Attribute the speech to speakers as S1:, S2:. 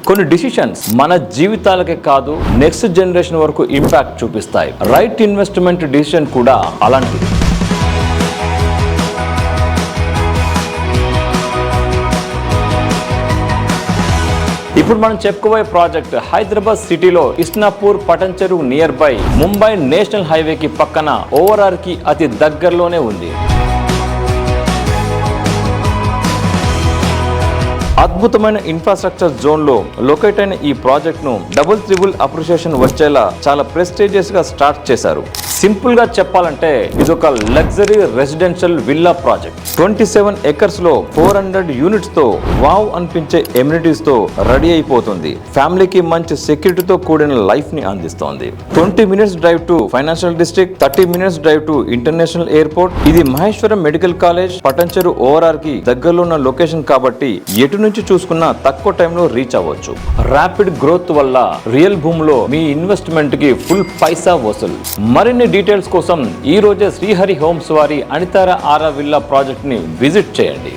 S1: కొన్ని డిసిషన్స్ మన జీవితాలకే కాదు నెక్స్ట్ జనరేషన్ వరకు ఇంపాక్ట్ చూపిస్తాయి. రైట్ ఇన్వెస్ట్మెంట్ డిసిషన్ కూడా అలాంటిది. ఇప్పుడు మనం చెప్పుకోబోయే ప్రాజెక్ట్ హైదరాబాద్ సిటీలో Isnapur Patancheru near by Mumbai national హైవేకి పక్కన ఓవరార్ కి అతి దగ్గరలోనే ఉంది. అద్భుతమైన ఇన్ఫ్రాస్ట్రక్చర్ జోన్ లో లొకేట్ అయిన ఈ ప్రాజెక్ట్ ను డబుల్ అప్రిషియేషన్ వచ్చేలా చాలా ప్రెస్టీజియస్ గా స్టార్ట్ చేశారు. సింపుల్ గా చెప్పాలంటే ఇది ఒక luxury residential villa project. 27 acres లో 400 యూనిట్స్ తో వావ్ అనిపించే ఎమ్యూనిటీస్ తో రెడీ అయిపోతుంది. ఫ్యామిలీకి మంచి సెక్యూరిటీతో కూడిన లైఫ్ ని అందిస్తోంది. 20 minutes drive to financial district, 30 minutes drive to international airport. ఇది మహేశ్వరం మెడికల్ కాలేజ్ పటంచెరు ఓవరార్ కి దగ్గరలో ఉన్న లొకేషన్ కాబట్టి ఎటు నుంచి చూసుకున్నా తక్కువ టైంలో రీచ్ అవ్వచ్చు. ర్యాపిడ్ గ్రోత్ వల్ల రియల్ భూమిలో మీ ఇన్వెస్ట్మెంట్ కి ఫుల్ పైసా వసూలు. మరిన్ని డీటెయిల్స్ కోసం ఈ రోజే శ్రీహరి హోమ్స్ వారి అనితార ఆరా విల్లా ప్రాజెక్ట్ ని విజిట్ చేయండి.